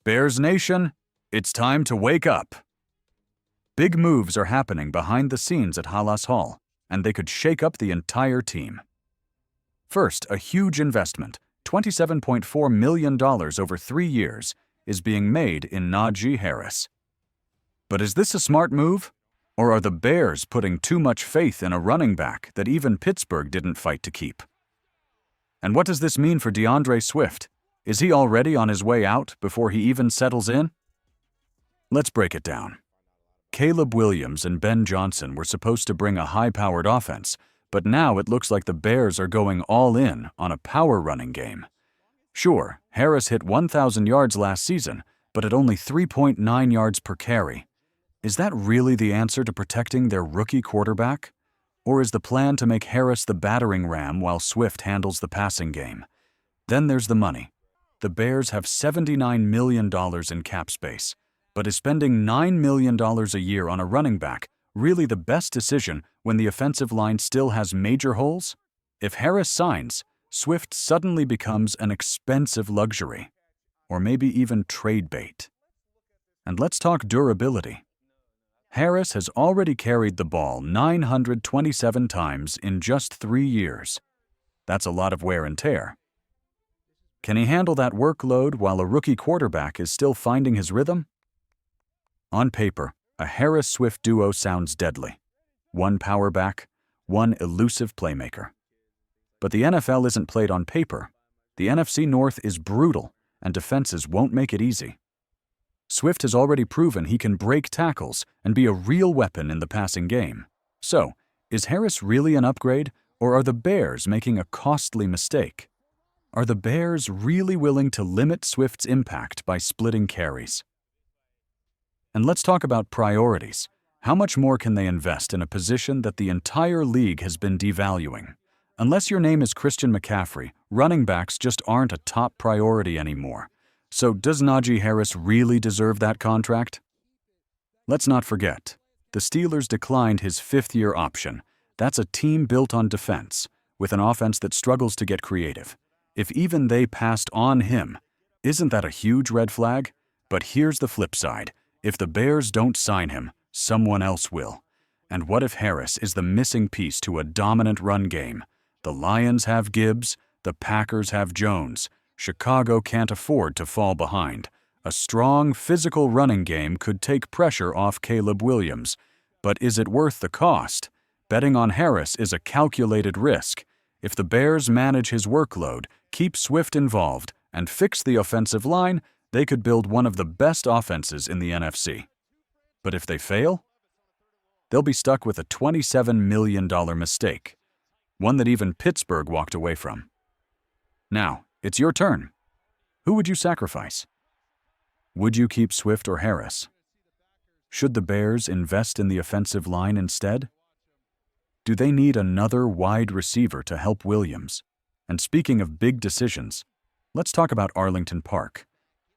Bears Nation, it's time to wake up. Big moves are happening behind the scenes at Halas Hall, and they could shake up the entire team. First, a huge investment, $27.4 million over 3 years, is being made in Najee Harris. But is this a smart move? Or are the Bears putting too much faith in a running back that even Pittsburgh didn't fight to keep? And what does this mean for DeAndre Swift? Is he already on his way out before he even settles in? Let's break it down. Caleb Williams and Ben Johnson were supposed to bring a high-powered offense, but now it looks like the Bears are going all in on a power running game. Sure, Harris hit 1,000 yards last season, but at only 3.9 yards per carry. Is that really the answer to protecting their rookie quarterback? Or is the plan to make Harris the battering ram while Swift handles the passing game? Then there's the money. The Bears have $79 million in cap space, but is spending $9 million a year on a running back really the best decision when the offensive line still has major holes? If Harris signs, Swift suddenly becomes an expensive luxury, or maybe even trade bait. And let's talk durability. Harris has already carried the ball 927 times in just 3 years. That's a lot of wear and tear. Can he handle that workload while a rookie quarterback is still finding his rhythm? On paper, a Harris-Swift duo sounds deadly. One power back, one elusive playmaker. But the NFL isn't played on paper. The NFC North is brutal, and defenses won't make it easy. Swift has already proven he can break tackles and be a real weapon in the passing game. So, is Harris really an upgrade, or are the Bears making a costly mistake? Are the Bears really willing to limit Swift's impact by splitting carries? And let's talk about priorities. How much more can they invest in a position that the entire league has been devaluing? Unless your name is Christian McCaffrey, running backs just aren't a top priority anymore. So does Najee Harris really deserve that contract? Let's not forget, the Steelers declined his 5th-year option. That's a team built on defense, with an offense that struggles to get creative. If even they passed on him, isn't that a huge red flag? But here's the flip side. If the Bears don't sign him, someone else will. And what if Harris is the missing piece to a dominant run game? The Lions have Gibbs, the Packers have Jones. Chicago can't afford to fall behind. A strong, physical running game could take pressure off Caleb Williams. But is it worth the cost? Betting on Harris is a calculated risk. If the Bears manage his workload, keep Swift involved, and fix the offensive line, they could build one of the best offenses in the NFC. But if they fail, they'll be stuck with a $27 million mistake, one that even Pittsburgh walked away from. Now, it's your turn. Who would you sacrifice? Would you keep Swift or Harris? Should the Bears invest in the offensive line instead? Do they need another wide receiver to help Williams? And speaking of big decisions, let's talk about Arlington Park.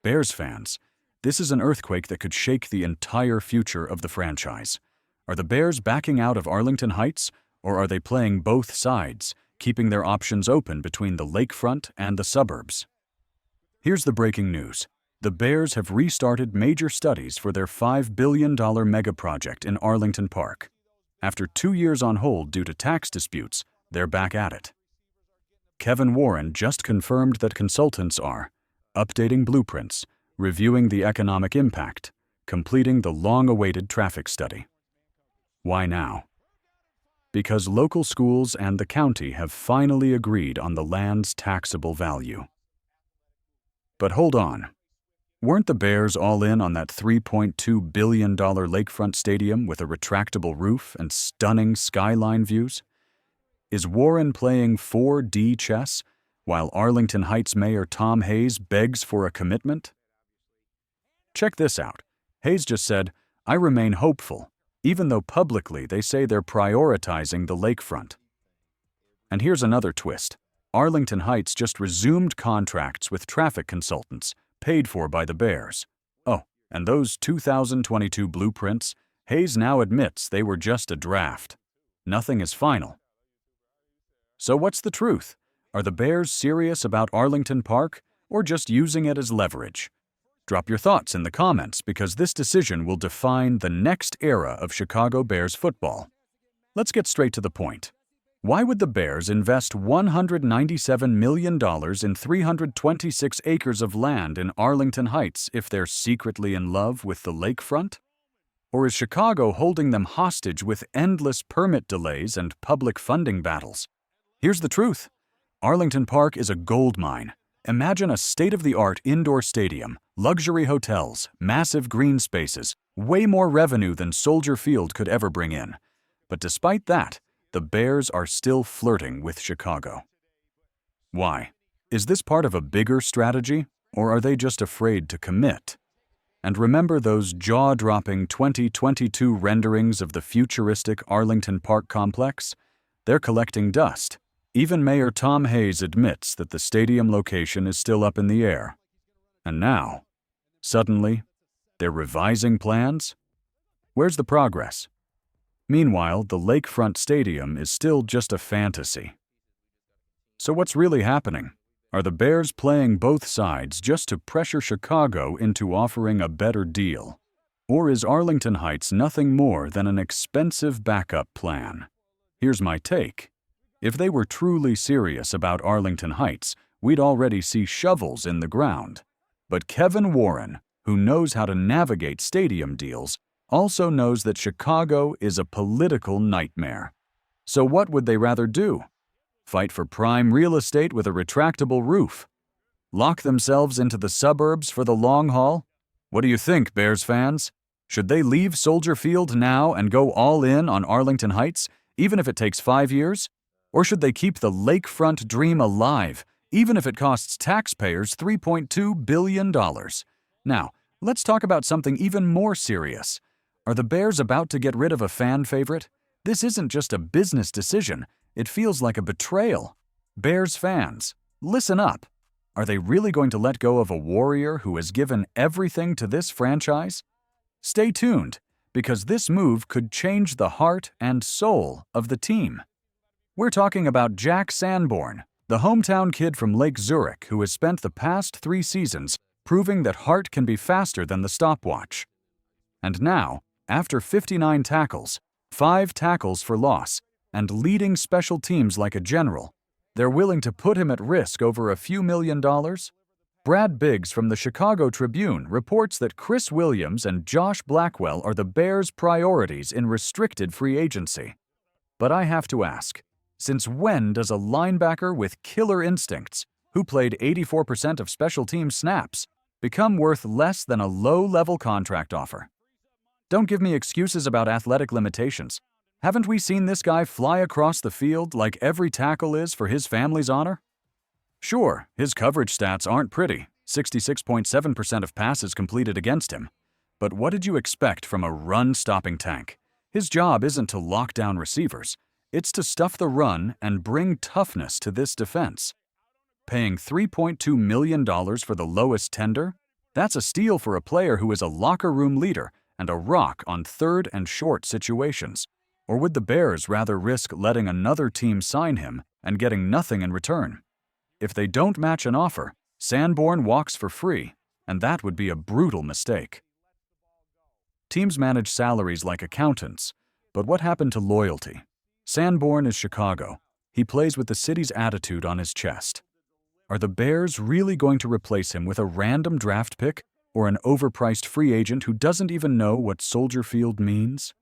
Bears fans, this is an earthquake that could shake the entire future of the franchise. Are the Bears backing out of Arlington Heights, or are they playing both sides, keeping their options open between the lakefront and the suburbs? Here's the breaking news. The Bears have restarted major studies for their $5 billion mega project in Arlington Park. After 2 years on hold due to tax disputes, they're back at it. Kevin Warren just confirmed that consultants are updating blueprints, reviewing the economic impact, completing the long-awaited traffic study. Why now? Because local schools and the county have finally agreed on the land's taxable value. But hold on. Weren't the Bears all in on that $3.2 billion lakefront stadium with a retractable roof and stunning skyline views? Is Warren playing 4D chess while Arlington Heights Mayor Tom Hayes begs for a commitment? Check this out. Hayes just said, "I remain hopeful," even though publicly they say they're prioritizing the lakefront. And here's another twist. Arlington Heights just resumed contracts with traffic consultants, paid for by the Bears. Oh, and those 2022 blueprints, Hayes now admits they were just a draft. Nothing is final. So what's the truth? Are the Bears serious about Arlington Park, or just using it as leverage? Drop your thoughts in the comments because this decision will define the next era of Chicago Bears football. Let's get straight to the point. Why would the Bears invest $197 million in 326 acres of land in Arlington Heights if they're secretly in love with the lakefront? Or is Chicago holding them hostage with endless permit delays and public funding battles? Here's the truth. Arlington Park is a gold mine. Imagine a state-of-the-art indoor stadium, luxury hotels, massive green spaces, way more revenue than Soldier Field could ever bring in. But despite that, the Bears are still flirting with Chicago. Why? Is this part of a bigger strategy, or are they just afraid to commit? And remember those jaw-dropping 2022 renderings of the futuristic Arlington Park complex? They're collecting dust. Even Mayor Tom Hayes admits that the stadium location is still up in the air. And now, suddenly, they're revising plans? Where's the progress? Meanwhile, the lakefront stadium is still just a fantasy. So what's really happening? Are the Bears playing both sides just to pressure Chicago into offering a better deal? Or is Arlington Heights nothing more than an expensive backup plan? Here's my take. If they were truly serious about Arlington Heights, we'd already see shovels in the ground. But Kevin Warren, who knows how to navigate stadium deals, also knows that Chicago is a political nightmare. So what would they rather do? Fight for prime real estate with a retractable roof? Lock themselves into the suburbs for the long haul? What do you think, Bears fans? Should they leave Soldier Field now and go all in on Arlington Heights, even if it takes 5 years? Or should they keep the lakefront dream alive, even if it costs taxpayers $3.2 billion? Now, let's talk about something even more serious. Are the Bears about to get rid of a fan favorite? This isn't just a business decision. It feels like a betrayal. Bears fans, listen up. Are they really going to let go of a warrior who has given everything to this franchise? Stay tuned, because this move could change the heart and soul of the team. We're talking about Jack Sanborn, the hometown kid from Lake Zurich who has spent the past 3 seasons proving that heart can be faster than the stopwatch. And now, after 59 tackles, 5 tackles for loss, and leading special teams like a general, they're willing to put him at risk over a few $1 million? Brad Biggs from the Chicago Tribune reports that Chris Williams and Josh Blackwell are the Bears' priorities in restricted free agency. But I have to ask, since when does a linebacker with killer instincts, who played 84% of special team snaps, become worth less than a low-level contract offer? Don't give me excuses about athletic limitations. Haven't we seen this guy fly across the field like every tackle is for his family's honor? Sure, his coverage stats aren't pretty, 66.7% of passes completed against him. But what did you expect from a run-stopping tank? His job isn't to lock down receivers. It's to stuff the run and bring toughness to this defense. Paying $3.2 million for the lowest tender? That's a steal for a player who is a locker room leader and a rock on 3rd and short situations. Or would the Bears rather risk letting another team sign him and getting nothing in return? If they don't match an offer, Sanborn walks for free, and that would be a brutal mistake. Teams manage salaries like accountants, but what happened to loyalty? Sanborn is Chicago. He plays with the city's attitude on his chest. Are the Bears really going to replace him with a random draft pick or an overpriced free agent who doesn't even know what Soldier Field means?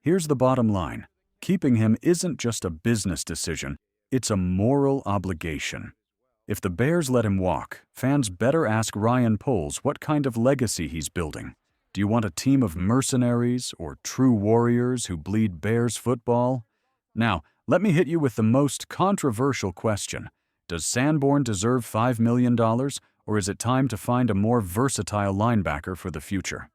Here's the bottom line. Keeping him isn't just a business decision, it's a moral obligation. If the Bears let him walk, fans better ask Ryan Poles what kind of legacy he's building. Do you want a team of mercenaries or true warriors who bleed Bears football? Now, let me hit you with the most controversial question. Does Sanborn deserve $5 million, or is it time to find a more versatile linebacker for the future?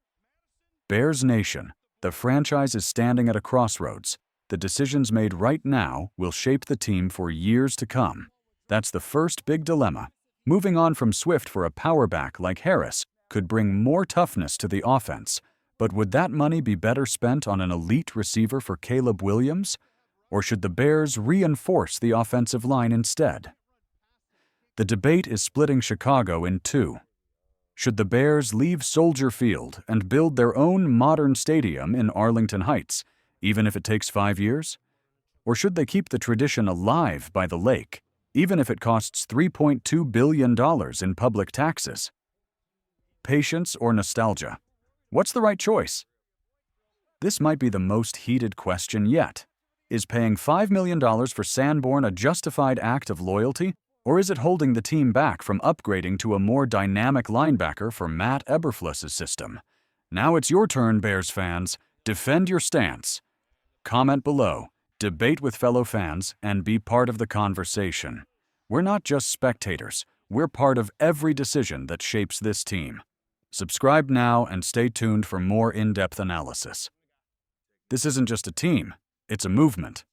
Bears Nation, the franchise is standing at a crossroads. The decisions made right now will shape the team for years to come. That's the first big dilemma. Moving on from Swift for a power back like Harris could bring more toughness to the offense, but would that money be better spent on an elite receiver for Caleb Williams? Or should the Bears reinforce the offensive line instead? The debate is splitting Chicago in two. Should the Bears leave Soldier Field and build their own modern stadium in Arlington Heights, even if it takes 5 years? Or should they keep the tradition alive by the lake, even if it costs $3.2 billion in public taxes? Patience or nostalgia? What's the right choice? This might be the most heated question yet. Is paying $5 million for Sanborn a justified act of loyalty, or is it holding the team back from upgrading to a more dynamic linebacker for Matt Eberflus's system? Now it's your turn, Bears fans. Defend your stance. Comment below, debate with fellow fans, and be part of the conversation. We're not just spectators. We're part of every decision that shapes this team. Subscribe now and stay tuned for more in-depth analysis. This isn't just a team, it's a movement.